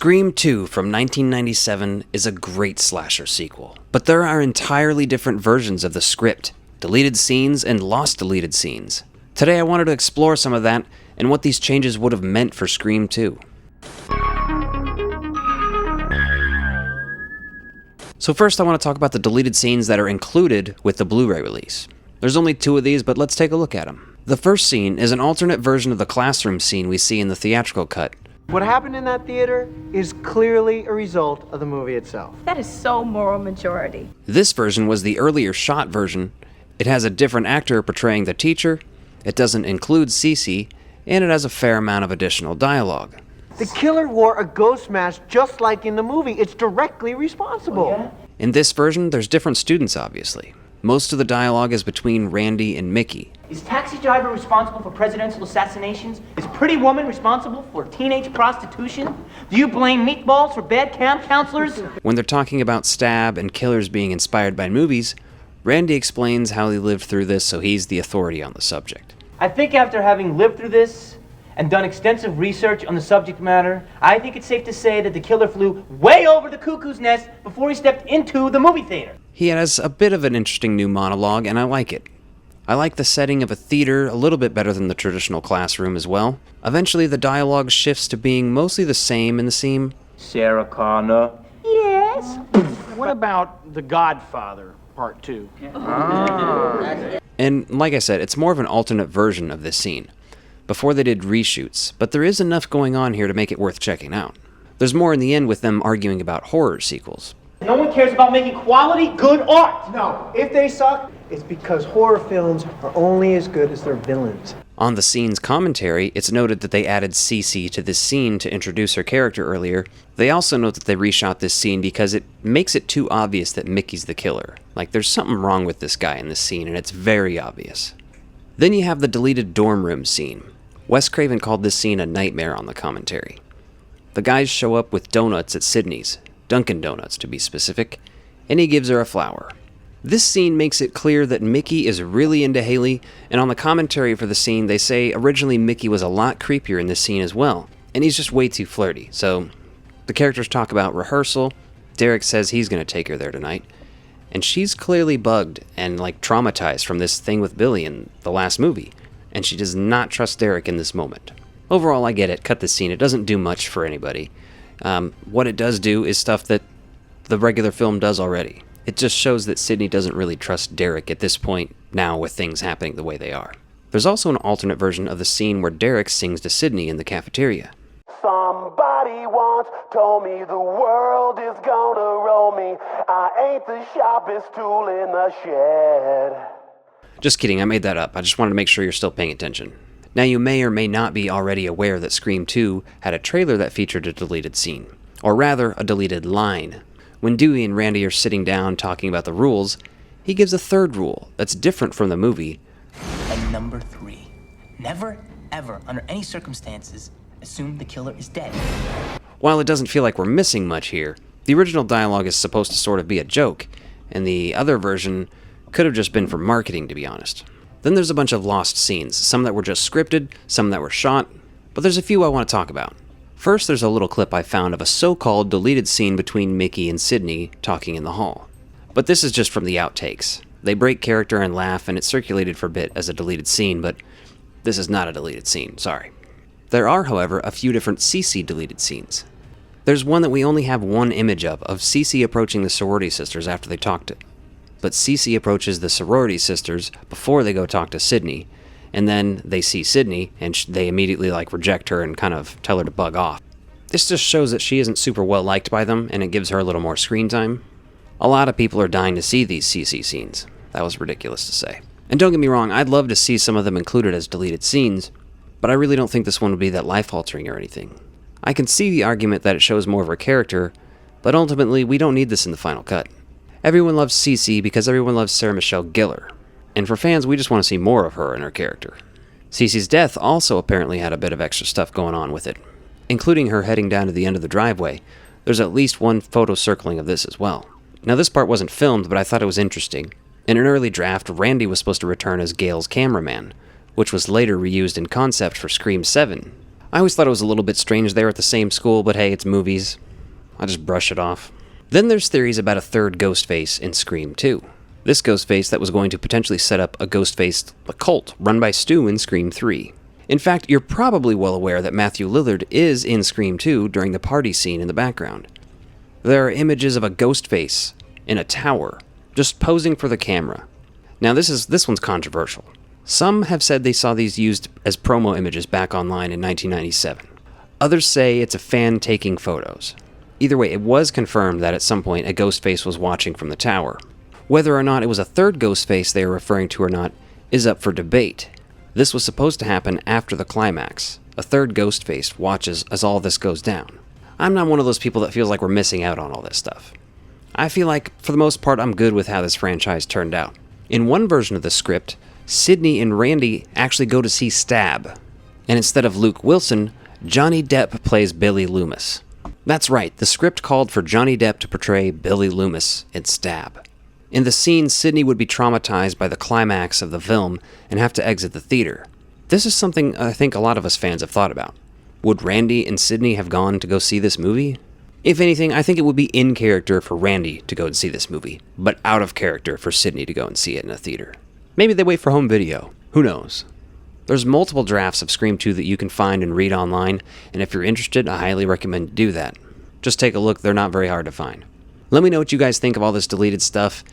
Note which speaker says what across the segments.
Speaker 1: Scream 2 from 1997 is a great slasher sequel, but there are entirely different versions of the script, deleted scenes, and lost deleted scenes. Today I wanted to explore some of that and what these changes would have meant for Scream 2. So first I want to talk about the deleted scenes that are included with the Blu-ray release. There's only 2 of these, but let's take a look at them. The first scene is an alternate version of the classroom scene we see in the theatrical cut.
Speaker 2: What happened in that theater is clearly a result of the movie itself.
Speaker 3: That is so moral majority.
Speaker 1: This version was the earlier shot version. It has a different actor portraying the teacher, it doesn't include Cece, and it has a fair amount of additional dialogue.
Speaker 2: The killer wore a ghost mask just like in the movie. It's directly responsible.
Speaker 4: Oh, yeah?
Speaker 1: In this version, there's different students, obviously. Most of the dialogue is between Randy and Mickey.
Speaker 4: Is Taxi Driver responsible for presidential assassinations? Is Pretty Woman responsible for teenage prostitution? Do you blame Meatballs for bad camp counselors?
Speaker 1: When they're talking about Stab and killers being inspired by movies, Randy explains how he lived through this, so he's the authority on the subject.
Speaker 4: I think after having lived through this and done extensive research on the subject matter, I think it's safe to say that the killer flew way over the cuckoo's nest before he stepped into the movie theater.
Speaker 1: He has a bit of an interesting new monologue, and I like it. I like the setting of a theater a little bit better than the traditional classroom as well. Eventually, the dialogue shifts to being mostly the same in the scene.
Speaker 4: Sarah Connor.
Speaker 2: Yes. What about The Godfather Part 2?
Speaker 1: And like I said, it's more of an alternate version of this scene. Before they did reshoots, but there is enough going on here to make it worth checking out. There's more in the end with them arguing about horror sequels.
Speaker 4: No one cares about making quality, good art.
Speaker 2: No, if they suck, it's because horror films are only as good as their villains.
Speaker 1: On the scene's commentary, it's noted that they added Cece to this scene to introduce her character earlier. They also note that they reshot this scene because it makes it too obvious that Mickey's the killer. Like, there's something wrong with this guy in this scene, and it's very obvious. Then you have the deleted dorm room scene. Wes Craven called this scene a nightmare on the commentary. The guys show up with donuts at Sydney's, Dunkin' Donuts to be specific, and he gives her a flower. This scene makes it clear that Mickey is really into Haley, and on the commentary for the scene they say originally Mickey was a lot creepier in this scene as well, and he's just way too flirty. So the characters talk about rehearsal, Derek says he's going to take her there tonight, and she's clearly bugged and traumatized from this thing with Billy in the last movie, and she does not trust Derek in this moment. Overall, I get it, cut this scene, it doesn't do much for anybody. What it does do is stuff that the regular film does already. It just shows that Sydney doesn't really trust Derek at this point now with things happening the way they are. There's also an alternate version of the scene where Derek sings to Sydney in the cafeteria.
Speaker 5: Somebody once told me the world is gonna roll me. I ain't the sharpest tool in the shed.
Speaker 1: Just kidding, I made that up. I just wanted to make sure you're still paying attention. Now you may or may not be already aware that Scream 2 had a trailer that featured a deleted scene. Or rather, a deleted line. When Dewey and Randy are sitting down talking about the rules, he gives a third rule that's different from the movie.
Speaker 6: And number 3, never, ever, under any circumstances, assume the killer is dead.
Speaker 1: While it doesn't feel like we're missing much here, the original dialogue is supposed to sort of be a joke, and the other version could have just been for marketing, to be honest. Then there's a bunch of lost scenes, some that were just scripted, some that were shot, but there's a few I want to talk about. First, there's a little clip I found of a so-called deleted scene between Mickey and Sydney talking in the hall. But this is just from the outtakes. They break character and laugh, and it's circulated for a bit as a deleted scene, but this is not a deleted scene, sorry. There are, however, a few different Cece deleted scenes. There's one that we only have one image of Cece approaching the sorority sisters after they talked to. But Cece approaches the sorority sisters before they go talk to Sydney, and then they see Sydney, and they immediately reject her and kind of tell her to bug off. This just shows that she isn't super well liked by them, and it gives her a little more screen time. A lot of people are dying to see these Cece scenes. That was ridiculous to say. And don't get me wrong, I'd love to see some of them included as deleted scenes, but I really don't think this one would be that life-altering or anything. I can see the argument that it shows more of her character, but ultimately we don't need this in the final cut. Everyone loves Cece because everyone loves Sarah Michelle Gellar, and for fans we just want to see more of her and her character. Cece's death also apparently had a bit of extra stuff going on with it, including her heading down to the end of the driveway. There's at least one photo circling of this as well. Now this part wasn't filmed, but I thought it was interesting. In an early draft, Randy was supposed to return as Gale's cameraman, which was later reused in concept for Scream 7. I always thought it was a little bit strange they were at the same school, but hey, it's movies. I'll just brush it off. Then there's theories about a third Ghostface in Scream 2. This Ghostface that was going to potentially set up a Ghostface cult run by Stu in Scream 3. In fact, you're probably well aware that Matthew Lillard is in Scream 2 during the party scene in the background. There are images of a Ghostface in a tower, just posing for the camera. Now this one's controversial. Some have said they saw these used as promo images back online in 1997. Others say it's a fan taking photos. Either way, it was confirmed that at some point a Ghostface was watching from the tower. Whether or not it was a third Ghostface they are referring to or not is up for debate. This was supposed to happen after the climax. A third Ghostface watches as all this goes down. I'm not one of those people that feels like we're missing out on all this stuff. I feel like, for the most part, I'm good with how this franchise turned out. In one version of the script, Sidney and Randy actually go to see Stab. And instead of Luke Wilson, Johnny Depp plays Billy Loomis. That's right, the script called for Johnny Depp to portray Billy Loomis in Stab. In the scene, Sidney would be traumatized by the climax of the film and have to exit the theater. This is something I think a lot of us fans have thought about. Would Randy and Sidney have gone to go see this movie? If anything, I think it would be in character for Randy to go and see this movie, but out of character for Sidney to go and see it in a theater. Maybe they wait for home video. Who knows? There's multiple drafts of Scream 2 that you can find and read online, and if you're interested, I highly recommend you do that. Just take a look, they're not very hard to find. Let me know what you guys think of all this deleted stuff.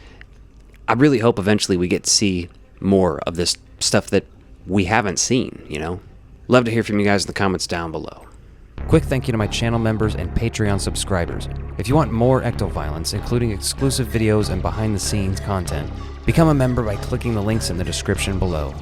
Speaker 1: I really hope eventually we get to see more of this stuff that we haven't seen, you know? Love to hear from you guys in the comments down below. Quick thank you to my channel members and Patreon subscribers. If you want more Ectoviolence, including exclusive videos and behind-the-scenes content, become a member by clicking the links in the description below.